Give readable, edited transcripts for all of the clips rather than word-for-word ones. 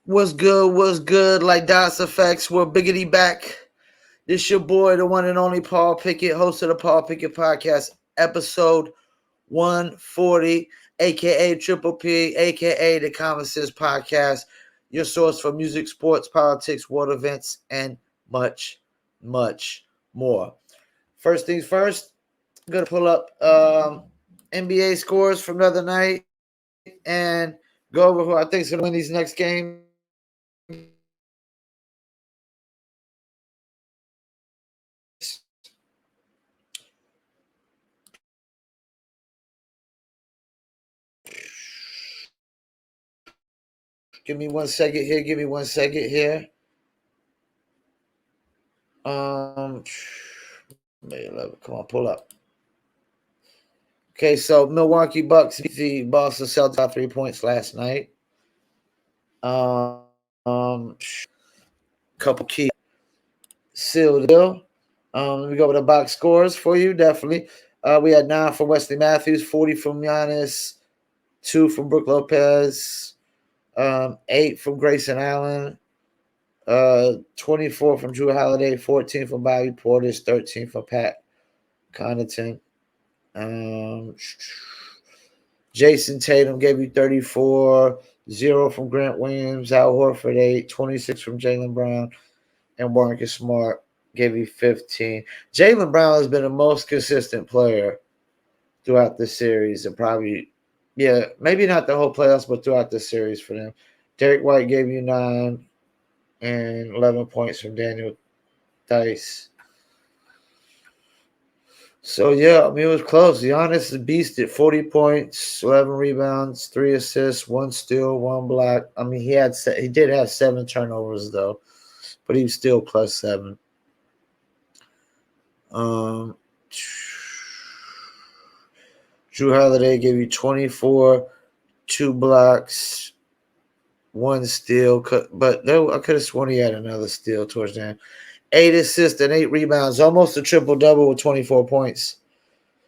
What's good? What's good? Like Dots Effects, we're biggity back. This your boy, the one and only Paul Pickett, host of the Paul Pickett Podcast, episode 140, aka Triple P, aka the Common Sense Podcast, your source for music, sports, politics, world events, and much, much more. First things first, I'm gonna pull up NBA scores from the other night and go over who I think is gonna win these next games. Give me 1 second here. Give me 1 second here. May 11. Come on, pull up. Okay, so Milwaukee Bucks beat the Boston Celtics by 3 points last night. Couple key sealed deal. Let me go with the box scores for you. Definitely. We had 9 from Wesley Matthews, 40 from Giannis, 2 from Brook Lopez, 8 from Grayson Allen, 24 from Drew Holiday, 14 from Bobby Portis, 13 from Pat Connaughton. Jason Tatum gave you 34, 0 from Grant Williams, Al Horford 8, 26 from Jaylen Brown, and Marcus Smart gave you 15. Jaylen Brown has been the most consistent player throughout the series, and probably, maybe not the whole playoffs, but throughout the series for them. Derek White gave you 9 and 11 points from Daniel Dice. So, it was close. Giannis is a beast at 40 points, 11 rebounds, 3 assists, 1 steal, 1 block. I mean, he did have 7 turnovers, though, but he was still plus 7. Drew Holiday gave you 24, 2 blocks, 1 steal, but I could have sworn he had another steal towards the end. 8 assists and 8 rebounds, almost a triple-double with 24 points.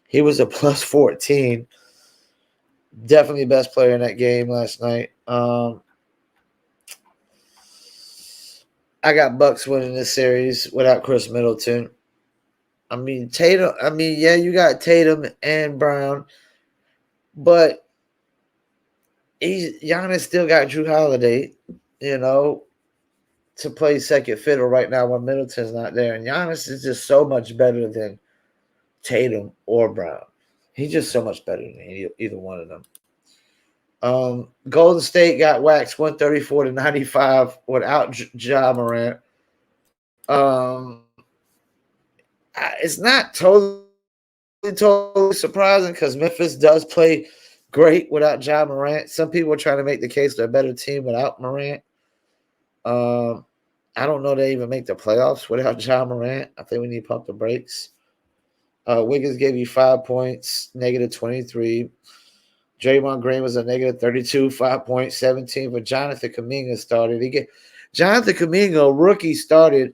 He was a plus 14. Definitely best player in that game last night. I got Bucks winning this series without Chris Middleton. I mean, Tatum. You got Tatum and Brown, but Giannis still got Drew Holiday, to play second fiddle right now when Middleton's not there. And Giannis is just so much better than Tatum or Brown. He's just so much better than either one of them. Golden State got waxed 134-95 without Ja Morant. It's not totally surprising because Memphis does play great without Ja Morant. Some people are trying to make the case they're a better team without Morant. I don't know they even make the playoffs without Ja Morant. I think we need to pump the brakes. Wiggins gave you 5 points, negative 23. Draymond Green was a negative 32, 5 points, 17. But Jonathan Kuminga started. Jonathan Kuminga, rookie, started,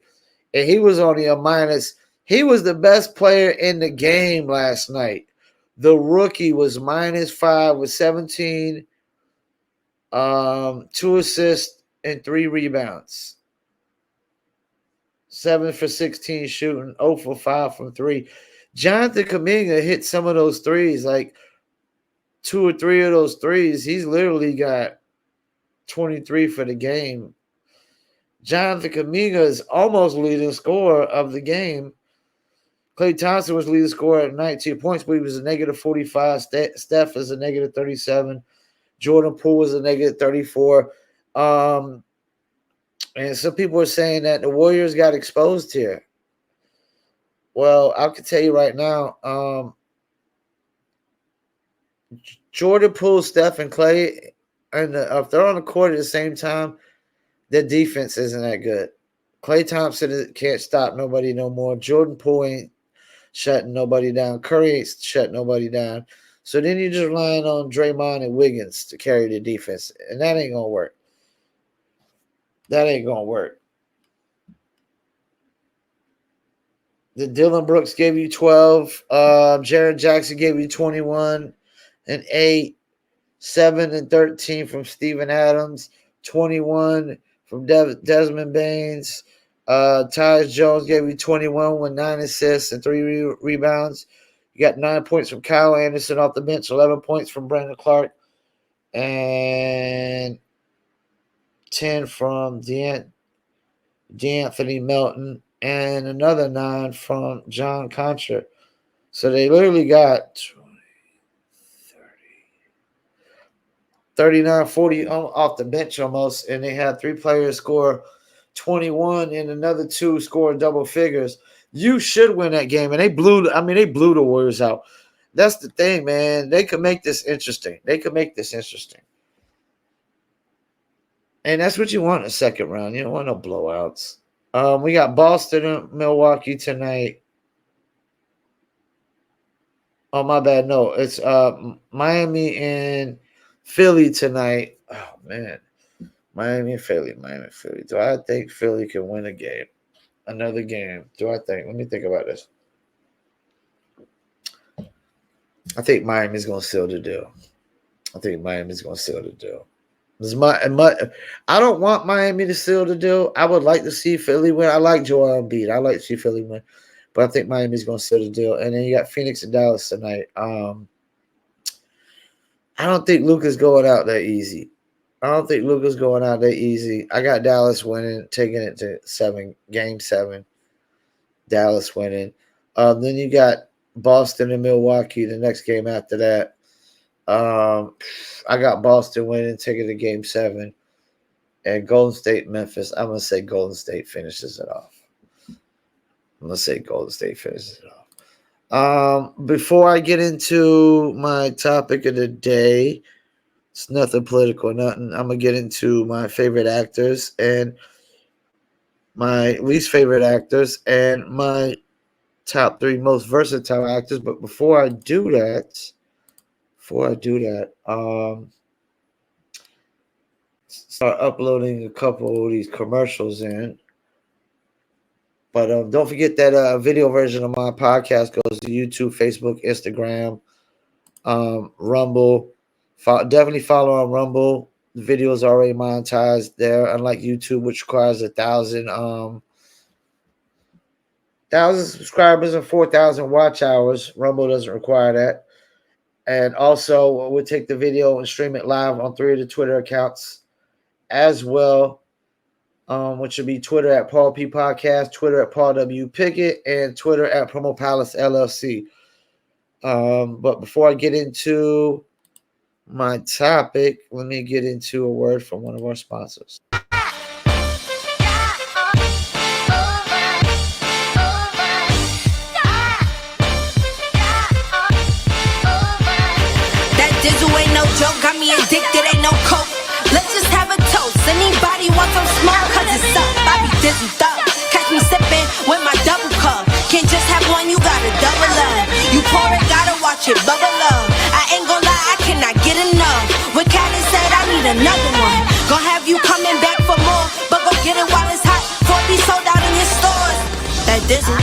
and he was only a minus. He was the best player in the game last night. The rookie was -5 with 17, 2 assists, and 3 rebounds. 7 for 16 shooting, 0 for 5 from 3. Jonathan Kuminga hit some of those threes, like 2 or 3 of those threes. He's literally got 23 for the game. Jonathan Kuminga is almost leading scorer of the game. Klay Thompson was leading scorer at 19 points, but he was a negative 45. Steph is a negative 37. Jordan Poole was a negative 34. And some people are saying that the Warriors got exposed here. Well, I can tell you right now, Jordan Poole, Steph, and Klay, and if they're on the court at the same time, their defense isn't that good. Klay Thompson can't stop nobody no more. Jordan Poole ain't shutting nobody down. Curry ain't shutting nobody down. So then you're just relying on Draymond and Wiggins to carry the defense, and that ain't going to work. That ain't going to work. The Dylan Brooks gave you 12. Jaren Jackson gave you 21 and 8. 7 and 13 from Steven Adams. 21 from Desmond Baines. Tyus Jones gave you 21 with 9 assists and 3 rebounds. You got 9 points from Kyle Anderson off the bench, 11 points from Brandon Clark, and 10 from D'Anthony Melton, and another 9 from John Contra. So they literally got 39, 40 off the bench almost, and they had 3 players score 21 and another 2 score double figures. You should win that game, and they blew the Warriors out. That's the thing, man. They could make this interesting. And that's what you want in the second round. You don't want no blowouts. We got Boston and Milwaukee tonight. Oh, my bad. No, it's Miami and Philly tonight. Oh, man. Miami and Philly. Do I think Philly can win a game? Another game. Do I think? Let me think about this. I think Miami's going to seal the deal. I don't want Miami to seal the deal. I would like to see Philly win. I like Joel Embiid. I like to see Philly win. But I think Miami's going to seal the deal. And then you got Phoenix and Dallas tonight. I don't think Luka's going out that easy. I got Dallas winning, taking it to game 7. Dallas winning. Then you got Boston and Milwaukee the next game after that. I got Boston winning, taking it to game 7. And Golden State, Memphis. I'm going to say Golden State finishes it off. Before I get into my topic of the day, it's nothing political, nothing. I'm going to get into my favorite actors and my least favorite actors and my top 3 most versatile actors. But before I do that, start uploading a couple of these commercials in. But don't forget that video version of my podcast goes to YouTube, Facebook, Instagram, Rumble. Definitely follow on Rumble. The video is already monetized there, unlike YouTube, which requires 1,000 subscribers and 4,000 watch hours. Rumble doesn't require that. And also, we'll take the video and stream it live on 3 of the Twitter accounts as well, which would be Twitter at Paul P Podcast, Twitter at Paul W Pickett, and Twitter at Promo Palace LLC. But before I get into my topic, let me get into a word from one of our sponsors. That Dizzle ain't no joke, got me addicted, ain't no coke. Let's just have a toast. Anybody want some smoke? Cause it's up, I be Dizzle thug. Catch me sipping with my double cup. Can't just have one, you gotta double up. You pour it, gotta watch it bubble up. I ain't gon' lie, I cannot get enough. When Callie said I need another one, gon' have you coming back for more. But go get it while it's hot, 40 sold out in your stores. That Dizzle.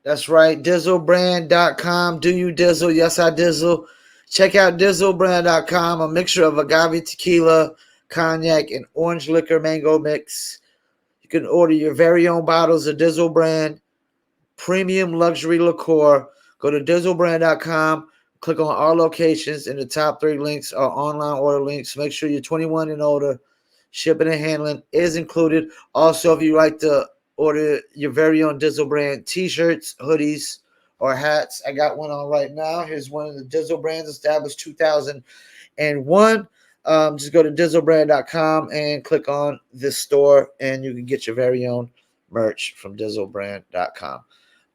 That's right, DizzleBrand.com. Do you dizzle? Yes, I dizzle. Check out DizzleBrand.com, a mixture of agave tequila, cognac, and orange liquor mango mix. You can order your very own bottles of Dizzle Brand premium luxury liqueur. Go to DizzleBrand.com, click on our locations, and the top 3 links are online order links. Make sure you're 21 and older. Shipping and handling is included. Also, if you like to order your very own Dizzle Brand t-shirts, hoodies, or hats, I got one on right now. Here's one of the Dizzle Brands, established 2001. Just go to DizzleBrand.com and click on this store, and you can get your very own merch from DizzleBrand.com.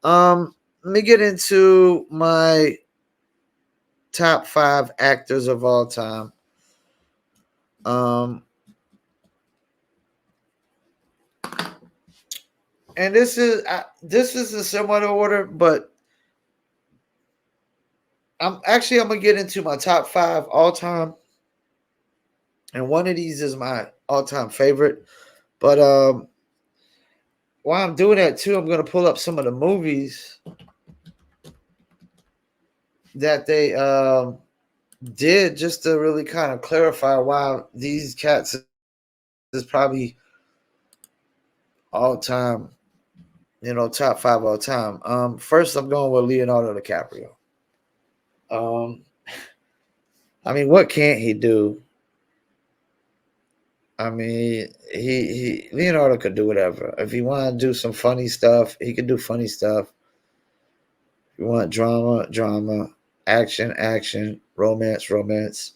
Let me get into my top 5 actors of all time. And this is a similar order, but I'm gonna get into my top 5 all time, and one of these is my all time favorite. But while I'm doing that too, I'm gonna pull up some of the movies that they did just to really kind of clarify why these cats is probably all time, top 5 all time. First I'm going with Leonardo DiCaprio. Um, I mean, what can't he do? I mean, he Leonardo could do whatever. If he want to do some funny stuff, he could do funny stuff. If you want drama, drama, action, action, romance, romance.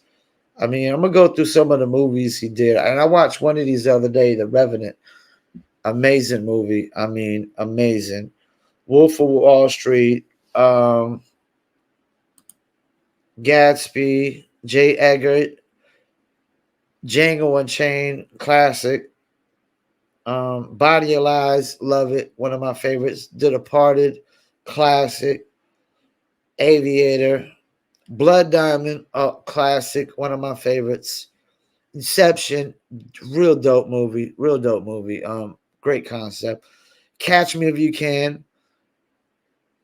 I mean, I'm gonna go through some of the movies he did, and I watched one of these the other day, The Revenant. Amazing movie. I mean, amazing. Wolf of Wall Street, Gatsby, J. Edgar, Django Unchained, classic. Body of Lies, love it. One of my favorites. The Departed, classic. Aviator, Blood Diamond, classic. One of my favorites. Inception, real dope movie. Real dope movie. Great concept. Catch Me If You Can.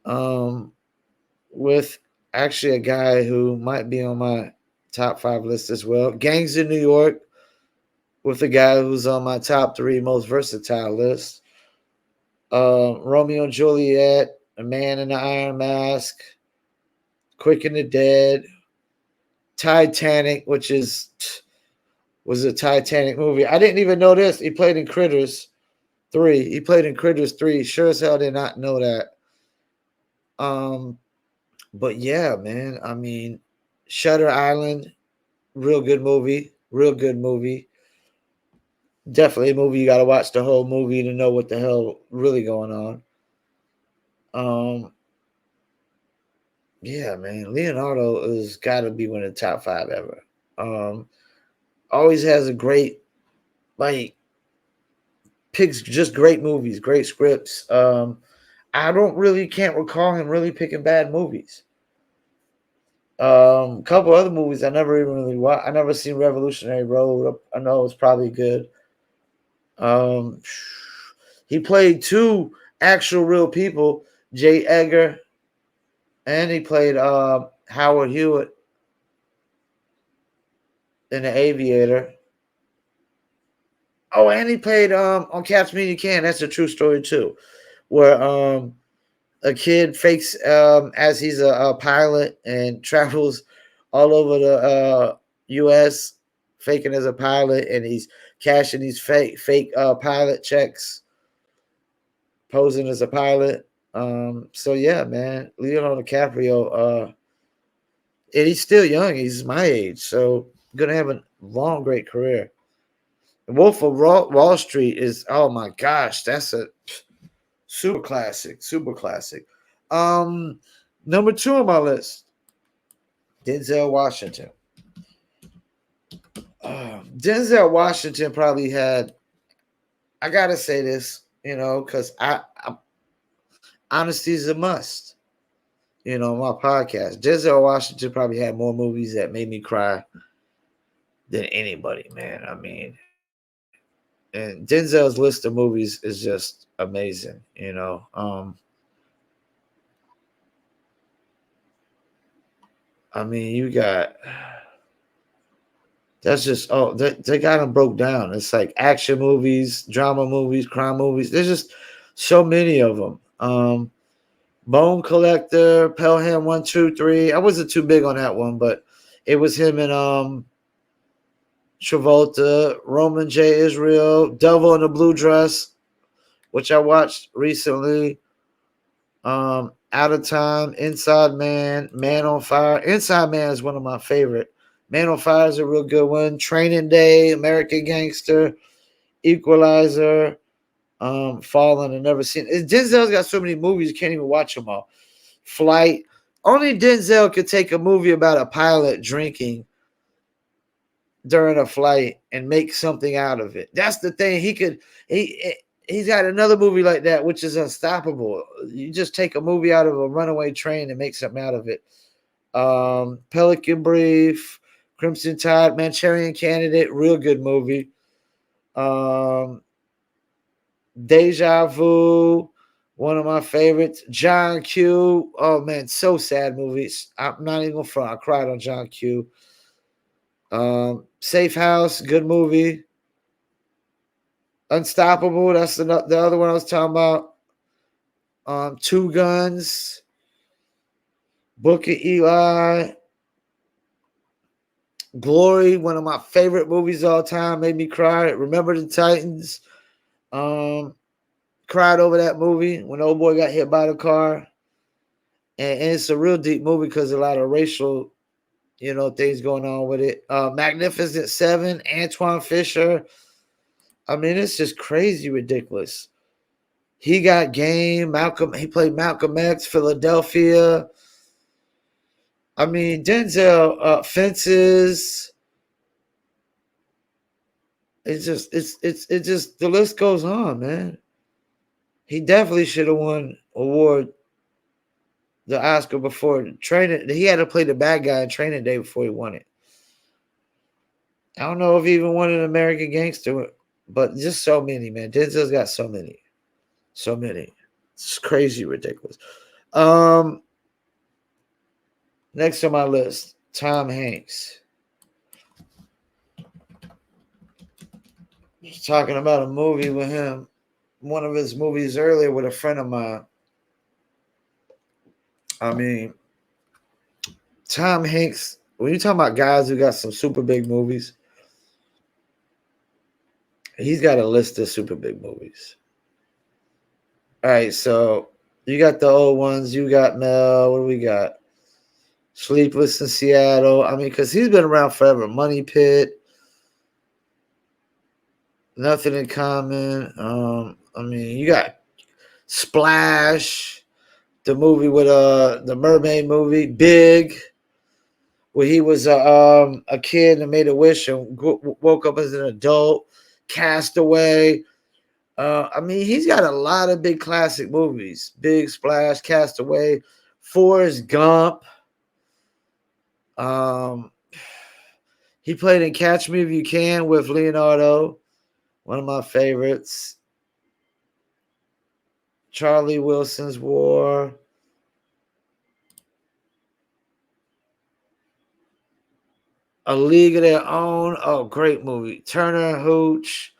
Um, with actually a guy who might be on my top 5 list as well. Gangs in New York, with a guy who's on my top 3 most versatile list. Romeo and Juliet, A Man in the Iron Mask, Quick and the Dead, Titanic, which was a Titanic movie. I didn't even know this. He played in Critters 3. He played in Critters 3. Sure as hell did not know that. But yeah, man. I mean, Shutter Island, real good movie. Real good movie. Definitely a movie you got to watch the whole movie to know what the hell really going on. Yeah, man, Leonardo has got to be one of the top 5 ever. Always has a great, like, picks just great movies, great scripts. I don't really can't recall him really picking bad movies. A couple other movies I never even really watched. I never seen Revolutionary Road. I know it's probably good. Um, he played 2 actual real people, J. Edgar, and he played Howard Hewitt in The Aviator. Oh, and he played on Catch Me You Can. That's a true story too, where a kid fakes as he's a pilot and travels all over the U.S. faking as a pilot, and he's cashing these fake pilot checks, posing as a pilot. So yeah, man, Leonardo DiCaprio, and he's still young. He's my age, so gonna have a long, great career. Wolf of Wall Street is, oh my gosh, that's a super classic, super classic. Um, Number 2 on my list, Denzel Washington. Denzel Washington probably had. I gotta say this, because I honesty is a must. My podcast. Denzel Washington probably had more movies that made me cry than anybody, man. I mean, and Denzel's list of movies is just amazing. I mean, you got that's just they got them broke down. It's like action movies, drama movies, crime movies. There's just so many of them. Bone Collector, Pelham 1, 2, 3. I wasn't too big on that one, but it was him and Travolta, Roman J. Israel, Devil in a Blue Dress, which I watched recently. Out of Time, Inside Man, Man on Fire. Inside Man is one of my favorite. Man on Fire is a real good one. Training Day, American Gangster, Equalizer, Fallen. I never seen. Denzel's got so many movies you can't even watch them all. Flight. Only Denzel could take a movie about a pilot drinking during a flight and make something out of it. That's the thing. He's got another movie like that, which is Unstoppable. You just take a movie out of a runaway train and make something out of it. Pelican Brief, Crimson Tide, Manchurian Candidate, real good movie. Deja Vu, one of my favorites. John Q. Oh man, so sad movies. I'm not even gonna front. I cried on John Q. Safe House, good movie. Unstoppable, that's the other one I was talking about. Two Guns, Book of Eli, Glory, one of my favorite movies of all time, made me cry. Remember the Titans. Cried over that movie when old boy got hit by the car. And it's a real deep movie because a lot of racial, things going on with it. Magnificent Seven, Antoine Fisher. I mean, it's just crazy ridiculous. He Got Game, he played Malcolm X, Philadelphia. I mean, Denzel, Fences. It's just the list goes on, man. He definitely should have won award the Oscar before Training. He had to play the bad guy in Training Day before he won it. I don't know if he even won an American Gangster, but just so many, man. Denzel's got so many. So many. It's crazy ridiculous. Next on my list, Tom Hanks. Just talking about a movie with him. One of his movies earlier with a friend of mine. I mean, Tom Hanks, when you talk about guys who got some super big movies, he's got a list of super big movies. All right, so you got the old ones. You got Mel. What do we got? Sleepless in Seattle. I mean, because he's been around forever. Money Pit. Nothing in Common. I mean, you got Splash, the movie with the mermaid movie, Big, where he was a kid and made a wish and woke up as an adult. Castaway. I mean, he's got a lot of big classic movies. Big, Splash, Castaway, Forrest Gump. He played in Catch Me If You Can with Leonardo, one of my favorites. Charlie Wilson's War. A League of Their Own. Oh, great movie. Turner and Hooch.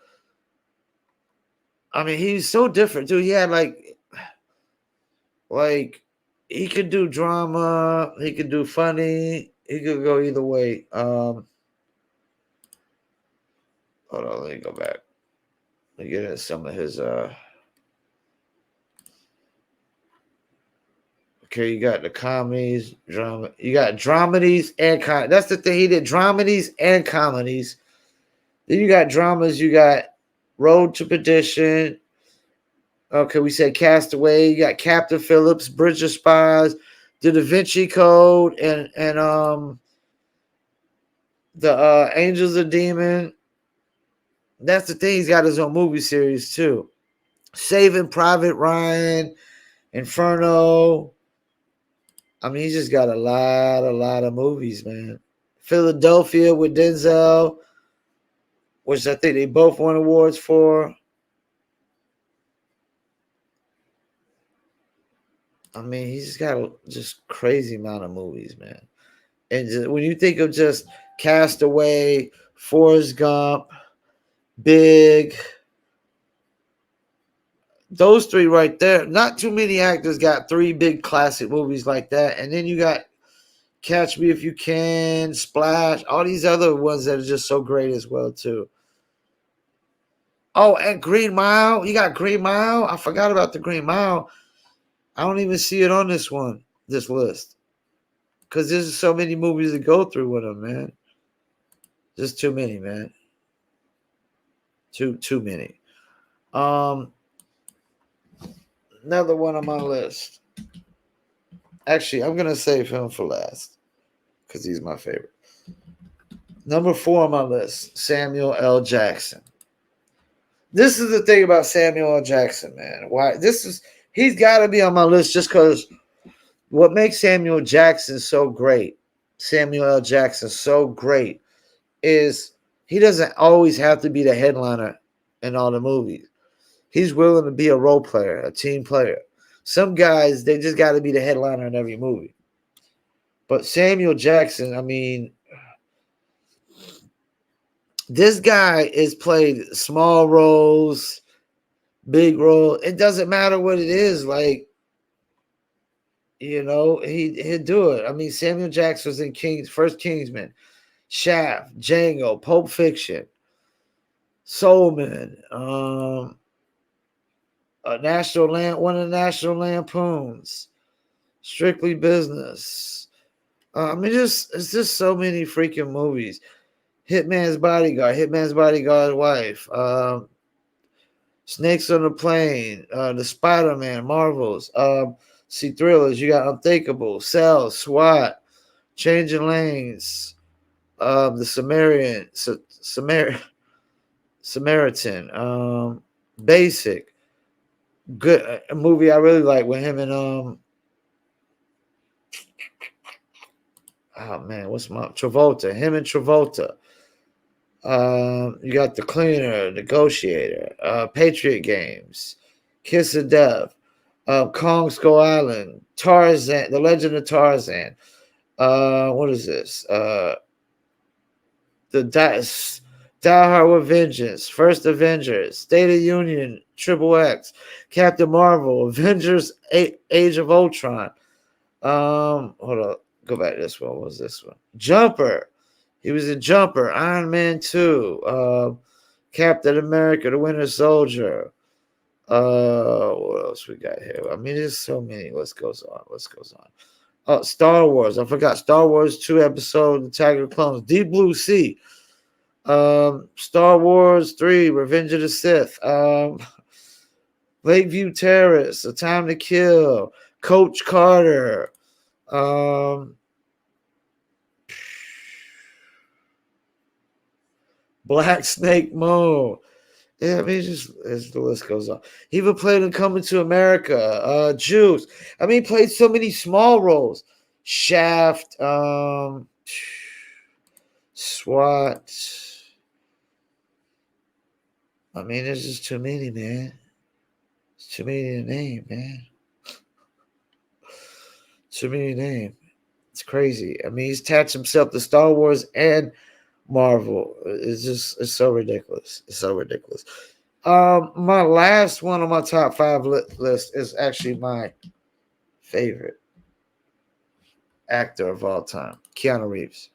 I mean, he's so different, dude. He had like he could do drama, he could do funny, he could go either way. Hold on, let me go back. Let me get into some of his okay, you got the comedies, drama. You got dramedies and that's the thing. He did dramedies and comedies. Then you got dramas. You got Road to Perdition. Okay, we said Castaway. You got Captain Phillips, Bridge of Spies, The Da Vinci Code, and the Angels of Demon. That's the thing. He's got his own movie series too. Saving Private Ryan, Inferno. I mean, he's just got a lot of movies, man. Philadelphia with Denzel, which I think they both won awards for. I mean, he's got a just crazy amount of movies, man. And just, when you think of just Castaway, Forrest Gump, Big, those three right there, not too many actors got three big classic movies like that. And then you got Catch Me If You Can, Splash, all these other ones that are just so great as well, too. Oh, and Green Mile. You got Green Mile. I forgot about the Green Mile. I don't even see it on this list. Because there's so many movies to go through with him, man. Just too many, man. Too many. Another one on my list. Actually, I'm going to save him for last. Because he's my favorite. Number 4 on my list, Samuel L. Jackson. This is the thing about Samuel L. Jackson, man. He's got to be on my list just because what makes Samuel L. Jackson so great is he doesn't always have to be the headliner in all the movies. He's willing to be a role player, a team player. Some guys, they just got to be the headliner in every movie. But Samuel Jackson, I mean, this guy is played small roles, big role. It doesn't matter what it is. Like, he'd do it. I mean, Samuel Jackson was in first Kingsman, Shaft, Django, Pulp Fiction, Soulman, one of the National Lampoons, Strictly Business. I mean, it's just so many freaking movies. Hitman's Bodyguard's wife, Snakes on the Plane, the Spider-Man, Marvels, Thrillers. You got Unthinkable, Cell, SWAT, Changing Lanes, the Samaritan, Basic. Good a movie I really like with him and oh man, what's my Travolta? Him and Travolta. You got The Cleaner, Negotiator, Patriot Games, Kiss of Death, Kong Skull Island, Tarzan, The Legend of Tarzan. What is this? The Die Hard with Vengeance, First Avengers, State of Union, Triple X, Captain Marvel, Avengers, Age of Ultron. Hold on, go back to this one. What was this one? Jumper. He was in Jumper, Iron Man 2, Captain America, The Winter Soldier. What else we got here? I mean, there's so many. What goes on? Oh, Star Wars. I forgot. Star Wars 2 episode, Attack of the Clones. Deep Blue Sea. Star Wars 3, Revenge of the Sith. Lakeview Terrace, A Time to Kill. Coach Carter. Black Snake Moan. Yeah, I mean, as the list goes on. He even played in Coming to America, Juice. I mean, he played so many small roles. Shaft, SWAT. I mean, there's just too many, man. It's too many to name, man. Too many to name. It's crazy. I mean, he's attached himself to Star Wars and Marvel. It's so ridiculous. It's so ridiculous. My last one on my top 5 list is actually my favorite actor of all time, Keanu Reeves.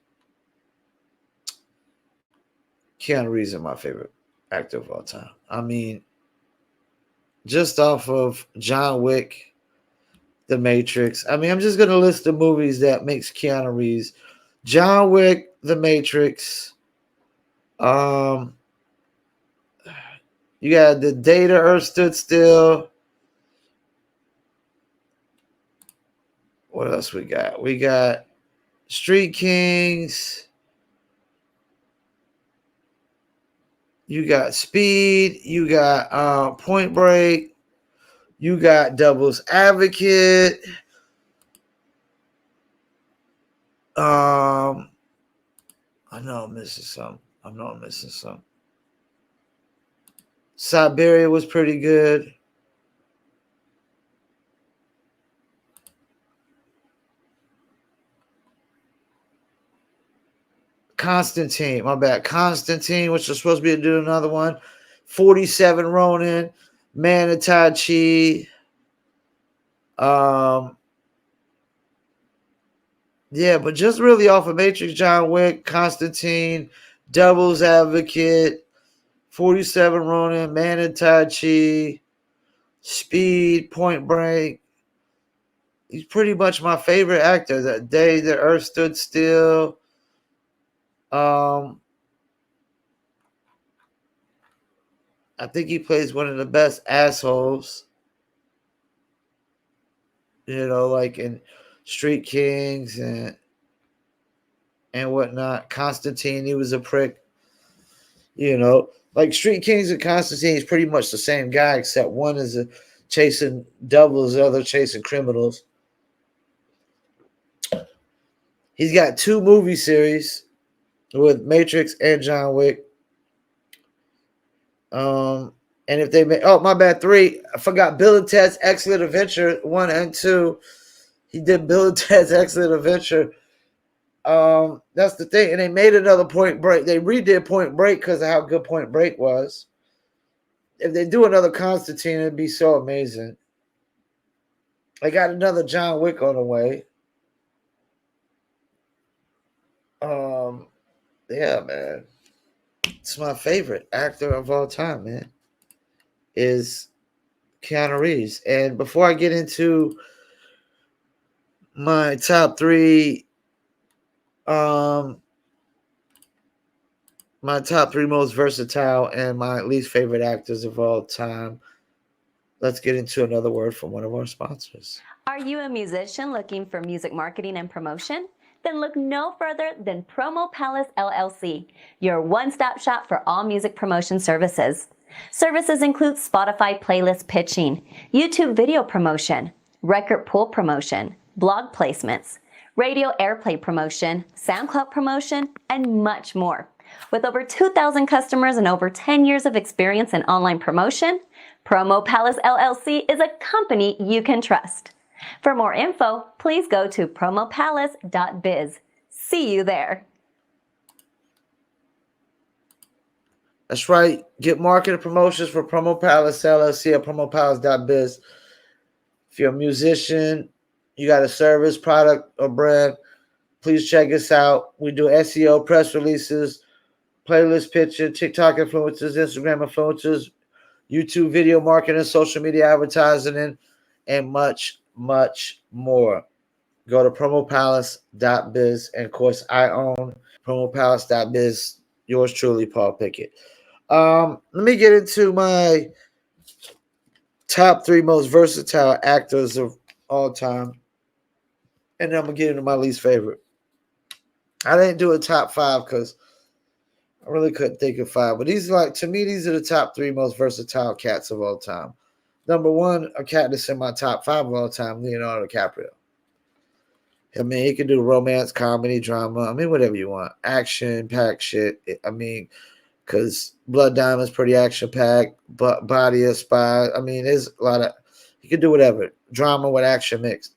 Keanu Reeves is my favorite actor of all time. I mean, just off of John Wick, The Matrix. I mean, I'm just gonna list the movies that makes Keanu Reeves. John Wick, The Matrix. You got The Day the Earth Stood Still. What else we got? We got Street Kings. You got Speed. You got Point Break. You got Devil's Advocate. I know I'm missing some. Siberia was pretty good. Constantine, my bad. Constantine, which was supposed to be doing another one. 47 Ronin, Man of Tai Chi. Yeah, but just really off of Matrix, John Wick, Constantine, Devil's Advocate, 47 Ronin, Man of Tai Chi, Speed, Point Break. He's pretty much my favorite actor. That Day the Earth Stood Still. I think he plays one of the best assholes. Like in Street Kings and whatnot. Constantine, he was a prick. Like Street Kings and Constantine is pretty much the same guy, except one is chasing devils, the other chasing criminals. He's got 2 movie series with Matrix and John Wick. And if they make, oh, my bad, 3, I forgot Bill and Ted's Excellent Adventure 1 and 2. He did Bill and Ted's Excellent Adventure. That's the thing. And they made another Point Break. They redid Point Break because of how good Point Break was. If they do another Constantine, it'd be so amazing. They got another John Wick on the way. Yeah, man. It's my favorite actor of all time, man. Is Keanu Reeves. And before I get into my top 3, my top 3 most versatile and my least favorite actors of all time, let's get into another word from one of our sponsors. Are you a musician looking for music marketing and promotion? Then look no further than Promo Palace LLC, your one-stop shop for all music promotion services. Services include Spotify playlist pitching, YouTube video promotion, record pool promotion, blog placements, radio airplay promotion, SoundCloud promotion, and much more. With over 2,000 customers and over 10 years of experience in online promotion, Promo Palace LLC is a company you can trust. For more info, please go to promopalace.biz. See you there. That's right. Get marketing promotions for Promo Palace LLC at promopalace.biz. If you're a musician, you got a service, product, or brand, please check us out. We do SEO, press releases, playlist pitching, TikTok influencers, Instagram influencers, YouTube video marketing, social media advertising, and much, much more. Go to promopalace.biz. And of course, I own promopalace.biz. Yours truly, Paul Pickett. Let me get into my top 3 most versatile actors of all time. And then I'm going to get into my least favorite. I didn't do a top 5 because I really couldn't think of 5. But these are to me, these are the top 3 most versatile cats of all time. Number 1, a cat that's in my top 5 of all time, Leonardo Dicaprio. I mean, he can do romance, comedy, drama. I mean, whatever you want. Action-packed shit. I mean, because Blood Diamond's pretty action-packed, but Body of Spy. I mean, there's a lot of, he can do whatever. Drama with action mixed.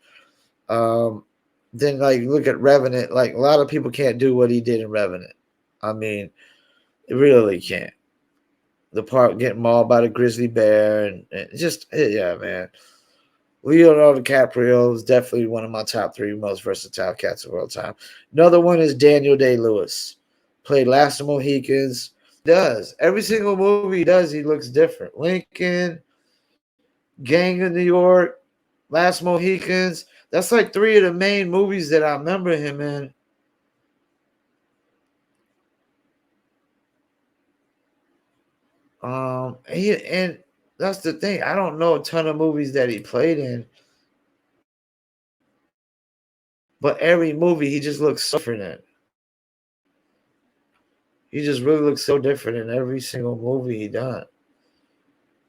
Then, look at Revenant. A lot of people can't do what he did in Revenant. I mean, they really can't. The part getting mauled by the grizzly bear and just, yeah, man. Leonardo DiCaprio is definitely one of my top 3 most versatile cats of all time. Another one is Daniel Day-Lewis. Played Last of the Mohicans. Does. Every single movie he does, he looks different. Lincoln, Gang of New York, Last Mohicans. That's 3 of the main movies that I remember him in. And that's the thing. I don't know a ton of movies that he played in. But every movie he just looks so different in. He just really looks so different in every single movie he done.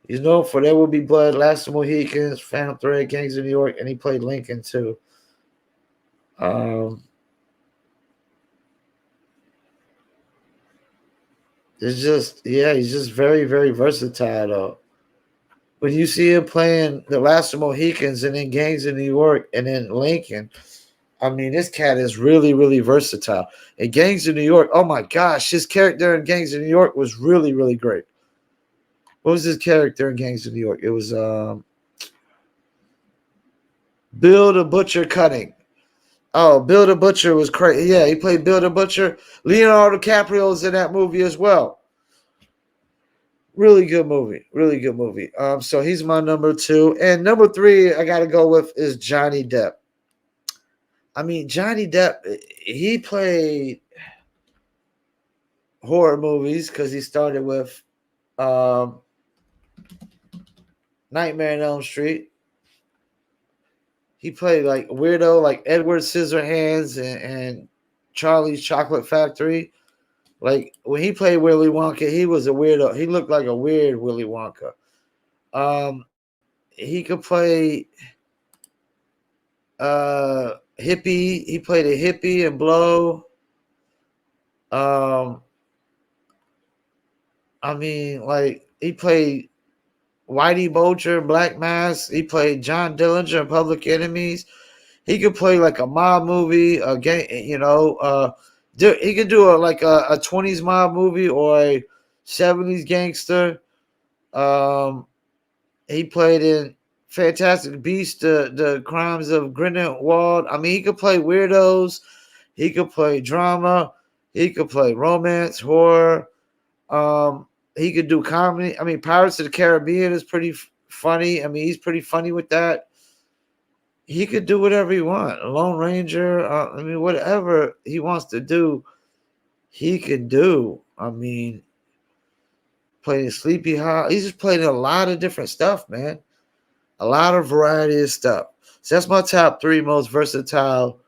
He's known for There Will Be Blood, Last of the Mohicans, Phantom Thread, Gangs of New York, and he played Lincoln too. It's just, yeah, he's just very, very versatile though. When you see him playing The Last of the Mohicans and then Gangs of New York and then Lincoln, I mean, this cat is really, really versatile. And Gangs of New York, oh my gosh, his character in Gangs of New York was really, really great. What was his character in Gangs of New York? It was Bill the Butcher Cutting. Oh, Bill the Butcher was crazy. Yeah, he played Bill the Butcher. Leonardo DiCaprio was in that movie as well. Really good movie. Really good movie. So he's my number 2. And number 3 I got to go with is Johnny Depp. I mean, Johnny Depp, he played horror movies because he started with Nightmare on Elm Street. He played weirdo, like Edward Scissorhands and Charlie's Chocolate Factory. When he played Willy Wonka, he was a weirdo. He looked like a weird Willy Wonka. He could play hippie. He played a hippie in Blow. I mean, he played Whitey Bulger, Black Mass. He played John Dillinger in Public Enemies. He could play like a mob movie, a game, he could do a 20s mob movie or a 70s gangster. He played in Fantastic Beasts, the Crimes of Grindelwald. I mean, he could play weirdos. He could play drama. He could play romance, horror. He could do comedy. I mean, Pirates of the Caribbean is pretty funny. I mean, he's pretty funny with that. He could do whatever he wants. Lone Ranger. I mean, whatever he wants to do, he can do. I mean, playing Sleepy Hollow. He's just playing a lot of different stuff, man. A lot of variety of stuff. So that's my top 3 most versatile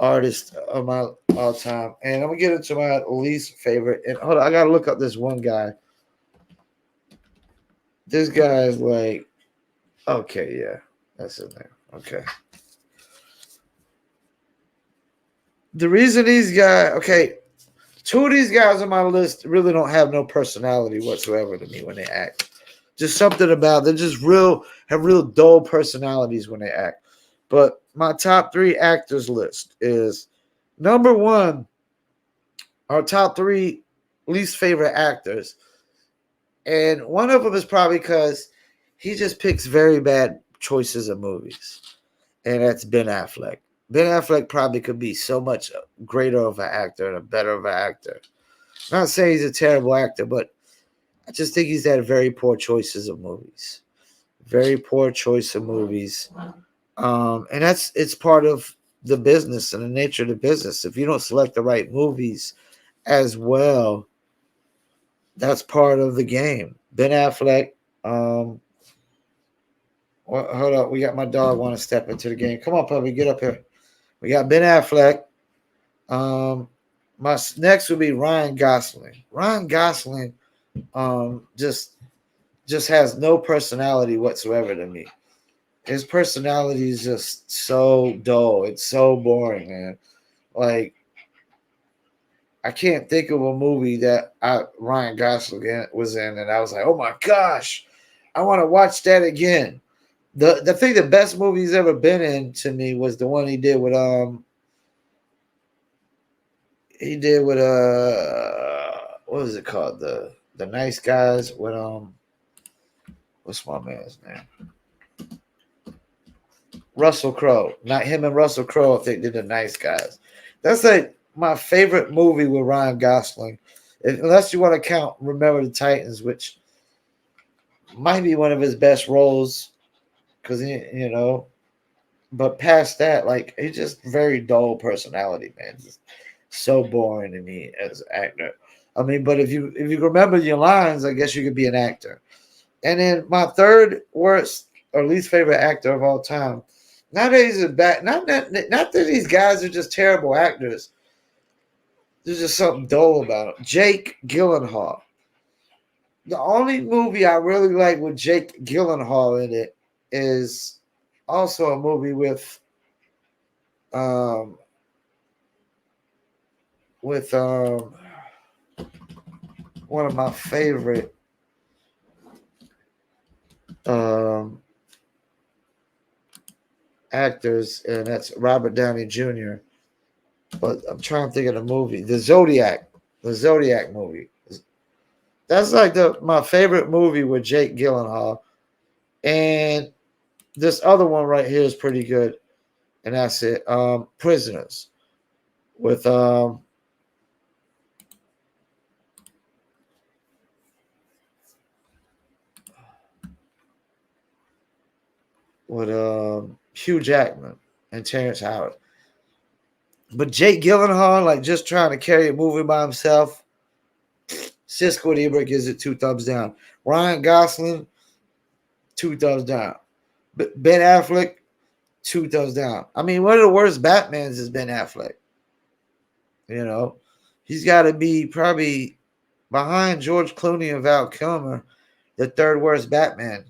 artists of my all time. And I'm gonna get into my least favorite. And hold on, I gotta look up this one guy. This guy is like, okay, yeah, that's in there. Okay. The reason these guys, okay, 2 of these guys on my list really don't have no personality whatsoever to me when they act. Just something about they're just have real dull personalities when they act. But my top 3 actors list is number 1, our top 3 least favorite actors. And one of them is probably because he just picks very bad choices of movies. And that's Ben Affleck. Ben Affleck probably could be so much greater of an actor and a better of an actor. I'm not saying he's a terrible actor, but I just think he's had very poor choices of movies. Very poor choice of movies. And it's part of the business and the nature of the business. If you don't select the right movies as well, that's part of the game. Ben Affleck. Hold up. We got my dog want to step into the game. Come on, puppy. Get up here. We got Ben Affleck. My next would be Ryan Gosling. Ryan Gosling just has no personality whatsoever to me. His personality is just so dull. It's so boring, man. Like, I can't think of a movie that Ryan Gosling was in, and I was like, oh my gosh, I want to watch that again. The best movie he's ever been in to me was the one he did with what was it called? The Nice Guys with what's my man's name? Russell Crowe. Not him and Russell Crowe, if they did The Nice Guys. That's like my favorite movie with Ryan Gosling. Unless you want to count Remember the Titans, which might be one of his best roles. Because, but past that, like, he's just very dull personality, man. Just so boring to me as an actor. I mean, but if you remember your lines, I guess you could be an actor. And then my third worst or least favorite actor of all time. Not that he's not that these guys are just terrible actors. There's just something dull about him. Jake Gyllenhaal. The only movie I really like with Jake Gyllenhaal in it is also a movie with one of my favorite actors, and that's Robert Downey Jr. But I'm trying to think of the movie, the Zodiac movie. That's like my favorite movie with Jake Gyllenhaal. And this other one right here is pretty good, and that's it. Prisoners with Hugh Jackman and Terrence Howard. But Jake Gyllenhaal, like, just trying to carry a movie by himself, Siskel and Ebert gives it 2 thumbs down. Ryan Gosling, 2 thumbs down. Ben Affleck, 2 thumbs down. I mean, one of the worst Batmans is Ben Affleck. He's got to be probably behind George Clooney and Val Kilmer, the 3rd worst Batman.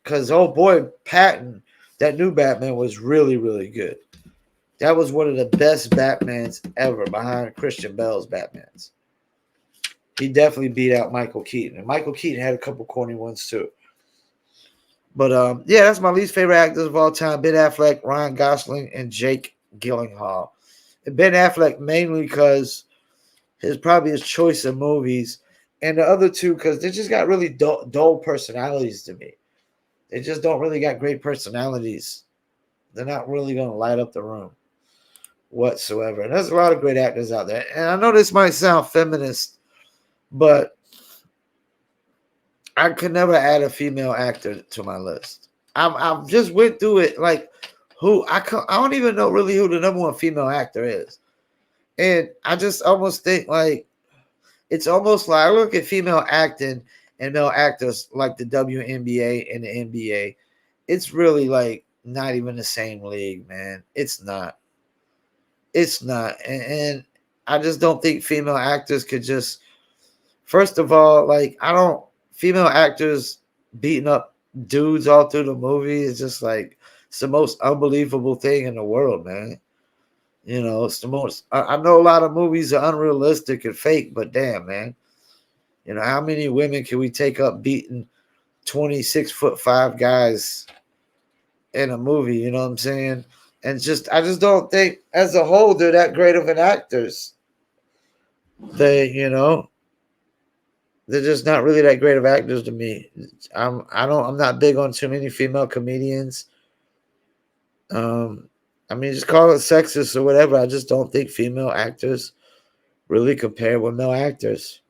Because, oh boy, Patton, that new Batman was really, really good. That was one of the best Batmans ever, behind Christian Bale's Batmans. He definitely beat out Michael Keaton. And Michael Keaton had a couple corny ones too. But yeah, that's my least favorite actors of all time: Ben Affleck, Ryan Gosling, and Jake Gyllenhaal. And Ben Affleck mainly because his choice of movies, and the other two because they just got really dull personalities to me. They just don't really got great personalities. They're not really gonna light up the room whatsoever. And there's a lot of great actors out there. And I know this might sound feminist, but I could never add a female actor to my list. I've just went through it like I don't even know really who the number one female actor is. And I just almost think like it's almost like I look at female acting and male actors like the WNBA and the NBA. It's really like not even the same league, man. It's not. It's not. And I just don't think female actors could just first of all, like I don't female actors beating up dudes all through the movie is just like it's the most unbelievable thing in the world, man. You know, it's the most. I know a lot of movies are unrealistic and fake, but damn, man, you know how many women can we take up beating 26'5" guys in a movie? You know what I'm saying? And just I just don't think as a whole they're that great of an actors. They're just not really that great of actors to me. I'm not big on too many female comedians. I mean, just call it sexist or whatever. I just don't think female actors really compare with male actors.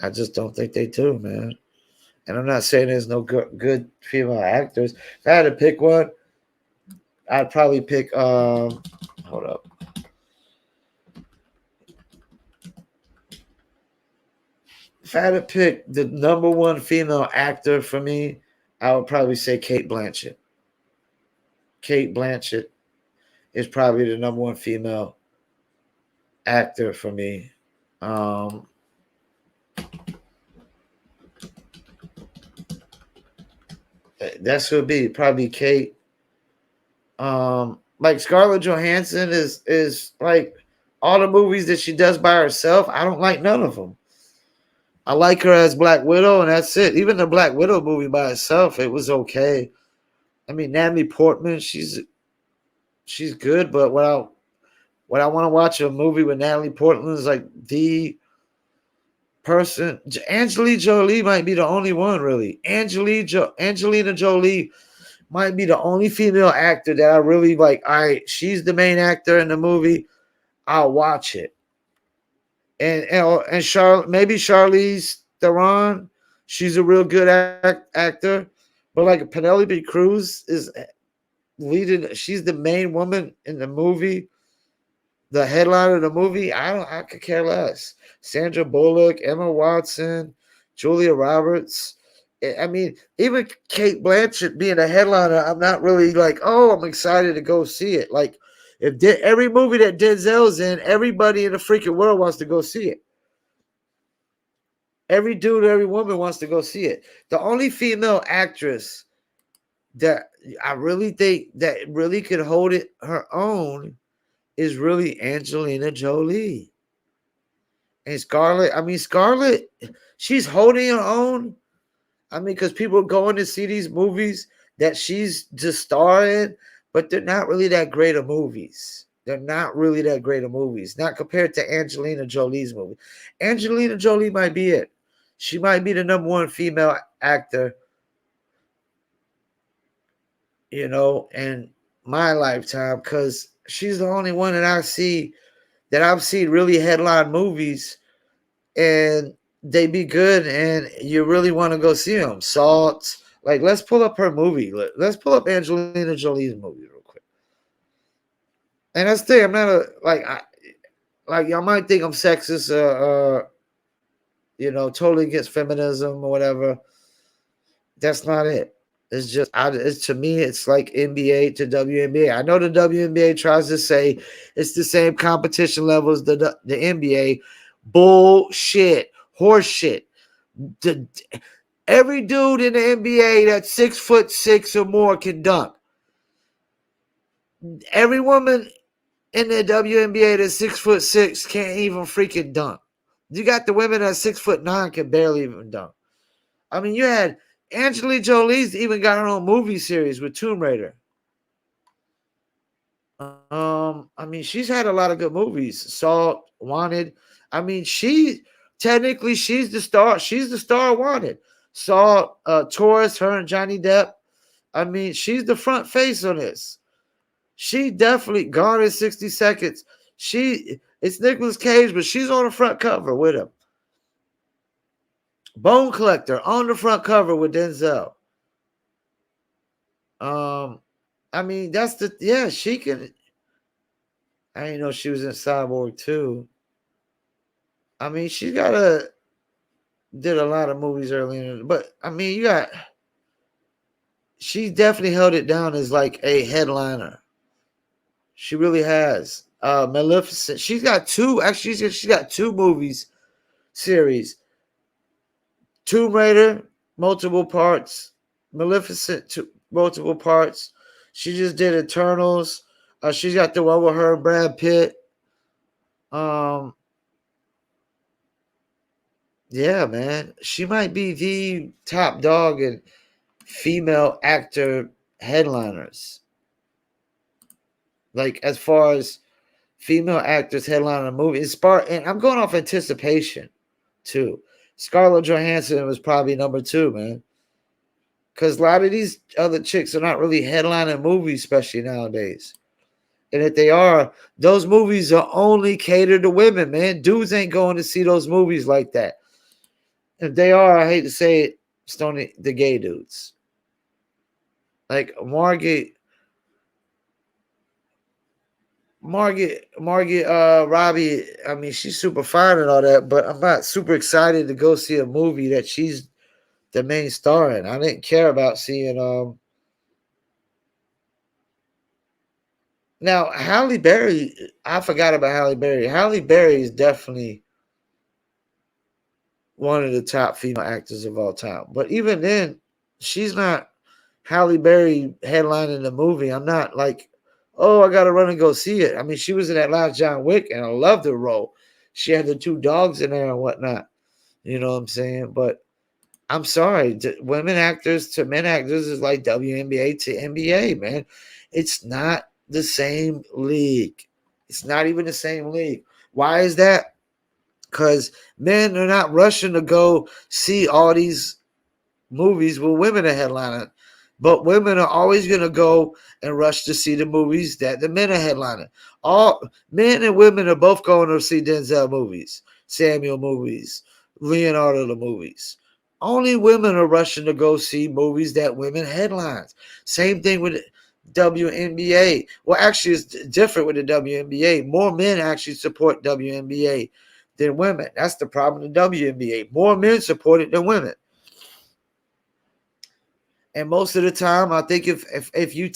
I just don't think they do, man. And I'm not saying there's no good female actors. If I had to pick one, I'd probably pick. Hold up. If I had to pick the number one female actor for me, I would probably say Cate Blanchett. Cate Blanchett is probably the number one female actor for me. That should be probably Kate. Like Scarlett Johansson is like all the movies that she does by herself. I don't like none of them. I like her as Black Widow, and that's it. Even the Black Widow movie by itself, it was okay. I mean, Natalie Portman, she's good, but what I want to watch a movie with Natalie Portman is like the person. Angelina Jolie might be the only one, really. Angelina Jolie might be the only female actor that I really like. She's the main actor in the movie. I'll watch it. And maybe Charlize Theron, she's a real good actor. But like Penelope Cruz is leading. She's the main woman in the movie. The headline of the movie, I could care less. Sandra Bullock, Emma Watson, Julia Roberts. I mean, even Cate Blanchett being a headliner, I'm not really like, oh, I'm excited to go see it. Like, every movie that Denzel's in, everybody in the freaking world wants to go see it. Every dude, every woman wants to go see it. The only female actress that I really think that really could hold it her own is really Angelina Jolie. And Scarlett, she's holding her own. I mean, because people are going to see these movies that she's just starring, but they're not really that great of movies. They're not really that great of movies. Not compared to Angelina Jolie's movie. Angelina Jolie might be it. She might be the number one female actor, in my lifetime, because she's the only one that I've seen really headline movies and they be good and you really want to go see them. Salt. Like, let's pull up her movie. Let's pull up Angelina Jolie's movie real quick. And that's the thing. I'm not like y'all might think I'm sexist totally against feminism or whatever. That's not it. It's just, to me, it's like NBA to WNBA. I know the WNBA tries to say it's the same competition level as the NBA. Bullshit. Horse shit. Every dude in the NBA that's 6'6" or more can dunk. Every woman in the WNBA that's 6'6" can't even freaking dunk. You got the women that 6'9" can barely even dunk. I mean, you had Angelina Jolie's even got her own movie series with Tomb Raider. I mean, she's had a lot of good movies. Salt, Wanted. I mean, technically she's the star. She's the star of Wanted. Salt, Taurus, her and Johnny Depp. I mean, she's the front face on this. She definitely Gone in 60 Seconds. It's Nicolas Cage, but she's on the front cover with him. Bone Collector on the front cover with Denzel. I mean, she can. I didn't know she was in Cyborg too. I mean, did a lot of movies early but I mean, she definitely held it down as like a headliner. She really has. Maleficent. She's got two movies series. Tomb Raider, multiple parts. Maleficent, multiple parts. She just did Eternals. She's got the one with her and Brad Pitt. Yeah, man. She might be the top dog in female actor headliners. Like, as far as female actors headlining a movie, and I'm going off anticipation, too. Scarlett Johansson was probably number 2, man. Because a lot of these other chicks are not really headlining movies, especially nowadays. And if they are, those movies are only catered to women, man. Dudes ain't going to see those movies like that. If they are, I hate to say it, it's only the gay dudes. Like Margaret Robbie, I mean, she's super fine and all that, but I'm not super excited to go see a movie that she's the main star in. I didn't care about seeing now Halle Berry. I forgot about Halle Berry. Halle Berry is definitely one of the top female actors of all time. But even then, she's not Halle Berry headlining the movie. I'm not like, oh, I gotta run and go see it. I mean, she was in that last John Wick, and I loved the role. She had the 2 dogs in there and whatnot. You know what I'm saying? But I'm sorry, women actors to men actors is like WNBA to NBA, man. It's not the same league. It's not even the same league. Why is that? Because men are not rushing to go see all these movies with women are headlining. But women are always going to go and rush to see the movies that the men are headlining. All men and women are both going to see Denzel movies, Samuel movies, Leonardo the movies. Only women are rushing to go see movies that women headlines. Same thing with WNBA. Well, actually, it's different with the WNBA. More men actually support WNBA than women. That's the problem in the WNBA. More men support it than women. And most of the time, I think if you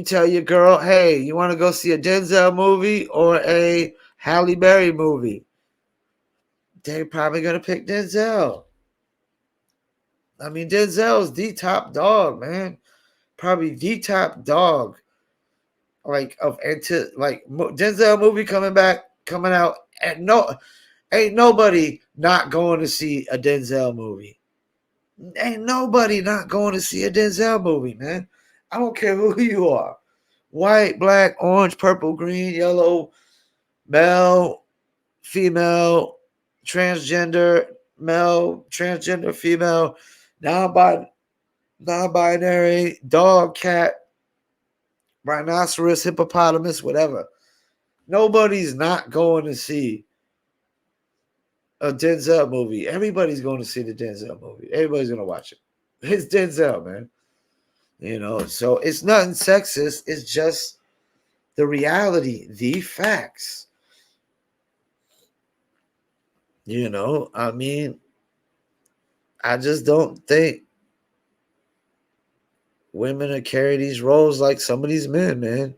tell your girl, hey, you want to go see a Denzel movie or a Halle Berry movie, they're probably going to pick Denzel. I mean, Denzel's the top dog, man. Probably the top dog. Like Denzel movie coming out, and ain't nobody not going to see a Denzel movie. Ain't nobody not going to see a Denzel movie, man. I don't care who you are. White, black, orange, purple, green, yellow, male, female, transgender, male, transgender, female, non-binary, dog, cat, rhinoceros, hippopotamus, whatever. Nobody's not going to see a Denzel movie. Everybody's going to see the Denzel movie. Everybody's going to watch it. It's Denzel, man. You know, so it's nothing sexist. It's just the reality, the facts. You know, I mean, I just don't think women are carry these roles like some of these men, man.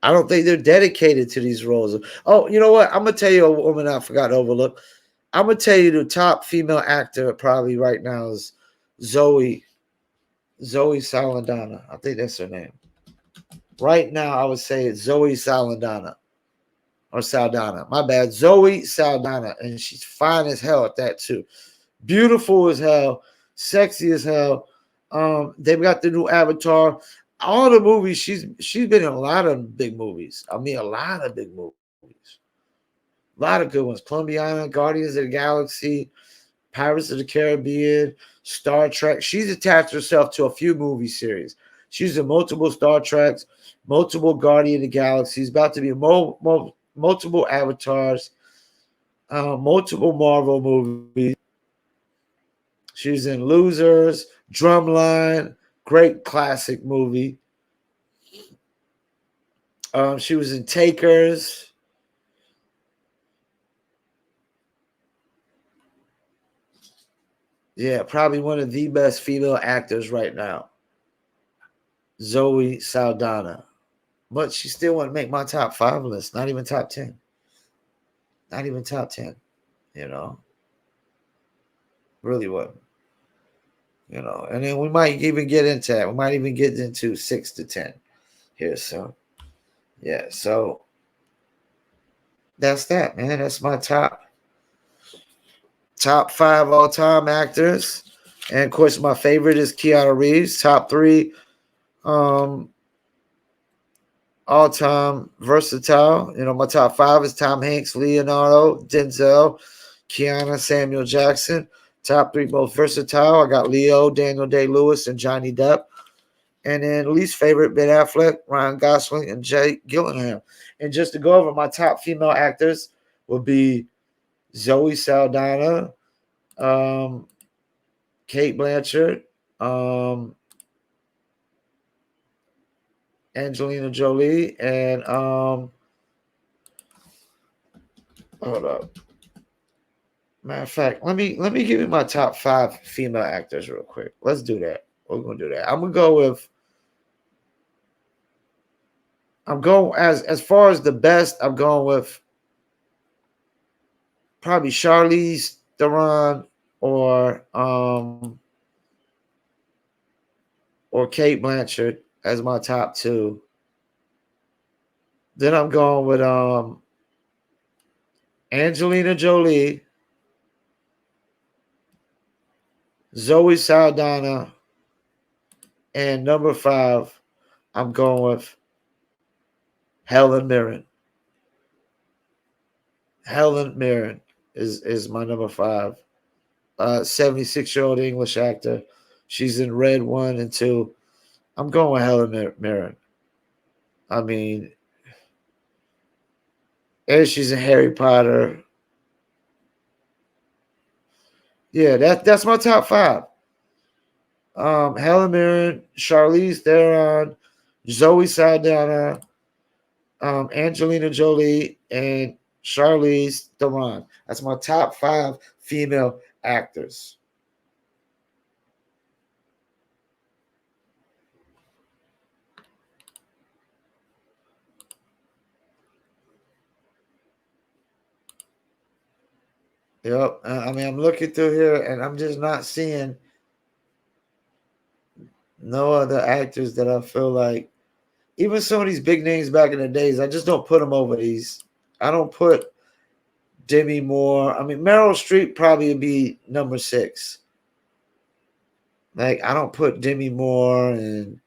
I don't think they're dedicated to these roles. Oh, you know what? I'm going to tell you a woman I forgot to overlook. I'm going to tell you the top female actor probably right now is Zoe Saldana. I think that's her name. Right now, I would say it's Zoe Saldana. Or Saldana. My bad. Zoe Saldana. And she's fine as hell at that, too. beautiful as hell, sexy as hell. They've got the new Avatar. All the movies she's been in a lot of big movies. I mean, a lot of big movies, a lot of good ones. Columbiana, Guardians of the Galaxy, Pirates of the Caribbean, Star Trek. She's attached herself to a few movie series. She's in multiple Star Treks, multiple Guardian of the Galaxies, about to be multiple Avatars, multiple Marvel movies. She's in Losers, Drumline, great classic movie. She was in Takers. Yeah, probably one of the best female actors right now, Zoe Saldana. But she still wouldn't make my top 5 list. Not even top 10. Not even top 10. You know, really wouldn't. You know, and then we might even get into that. We might even get into 6 to 10 here. So, yeah. So that's that, man. That's my top 5 all time actors. And of course, my favorite is Keanu Reeves. Top 3 all time versatile. You know, my top 5 is Tom Hanks, Leonardo, Denzel, Keanu, Samuel Jackson. Top 3 most versatile. I got Leo, Daniel Day-Lewis, and Johnny Depp. And then least favorite, Ben Affleck, Ryan Gosling, and Jake Gyllenhaal. And just to go over my top female actors will be Zoe Saldana, Kate Blanchett, Angelina Jolie, and hold up. Matter of fact, let me give you my top 5 female actors real quick. Let's do that. We're gonna do that. I'm gonna go with. I'm going as far as the best. I'm going with probably Charlize Theron or Kate Blanchett as my top 2. Then I'm going with Angelina Jolie, Zoe Saldana, and number 5, I'm going with Helen Mirren. Helen Mirren is my number 5. 76-year-old English actor. She's in Red 1 and 2. I'm going with Helen Mirren. I mean, and she's in Harry Potter. Yeah, that's my top 5. Helen Mirren, Charlize Theron, Zoe Saldana, Angelina Jolie, and Charlize Theron. That's my top 5 female actors. Yep. I mean, I'm looking through here and I'm just not seeing no other actors that I feel like, even some of these big names back in the days, I just don't put them over these. I don't put Demi Moore. I mean, Meryl Streep probably would be number 6. Like, I don't put Demi Moore and,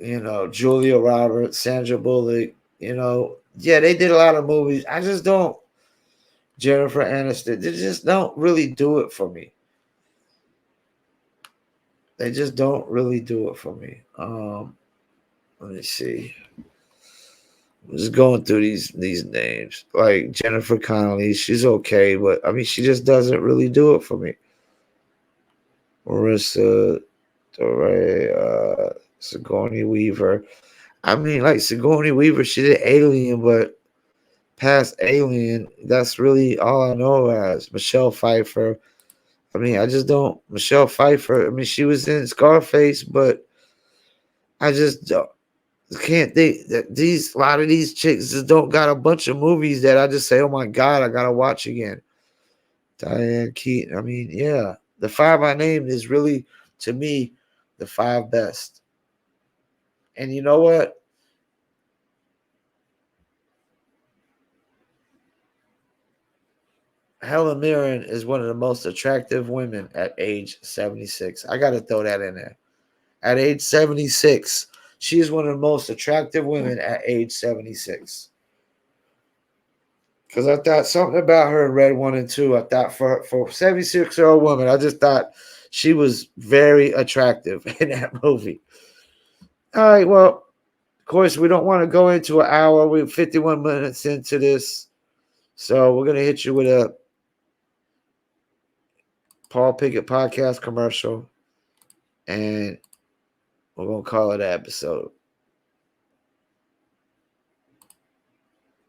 Julia Roberts, Sandra Bullock, yeah, they did a lot of movies. I just don't. Jennifer Aniston, they just don't really do it for me. They just don't really do it for me. Let me see. I'm just going through these names. Like Jennifer Connelly, she's okay, but I mean, she just doesn't really do it for me. Marissa Doré, Sigourney Weaver. I mean, like Sigourney Weaver, she did Alien, but past Alien, that's really all I know as Michelle Pfeiffer. I mean, I just don't. Michelle Pfeiffer, I mean, she was in Scarface, but I just can't think that a lot of these chicks just don't got a bunch of movies that I just say, oh my God, I gotta watch again. Diane Keaton. I mean, yeah. The 5 I named is really, to me, the 5 best. And you know what? Helen Mirren is one of the most attractive women at age 76. I got to throw that in there. At age 76, she is one of the most attractive women at age 76. Because I thought something about her in Red 1 and 2. I thought for a 76-year-old woman, I just thought she was very attractive in that movie. All right, well, of course, we don't want to go into an hour. We're 51 minutes into this. So we're going to hit you with a Paul Pickett podcast commercial. And we're going to call it an episode.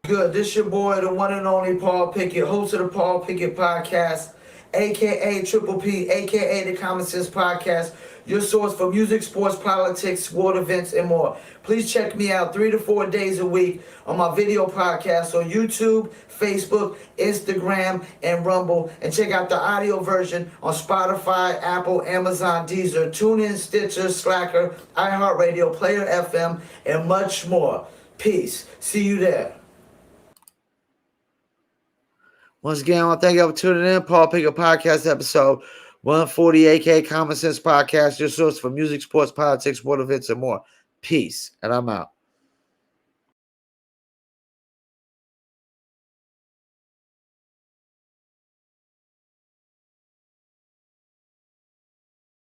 Good. This your boy, the one and only Paul Pickett, host of the Paul Pickett podcast, a.k.a. Triple P, a.k.a. the Common Sense Podcast, your source for music, sports, politics, sport events, and more. Please check me out 3 to 4 days a week on my video podcast on YouTube, Facebook, Instagram, and Rumble. And check out the audio version on Spotify, Apple, Amazon, Deezer, TuneIn, Stitcher, Slacker, iHeartRadio, Player FM, and much more. Peace. See you there. Once again, I want to thank you for tuning in. Paul Pickett Podcast episode 140, aka Common Sense Podcast, your source for music, sports, politics, sport events, and more. Peace, and I'm out.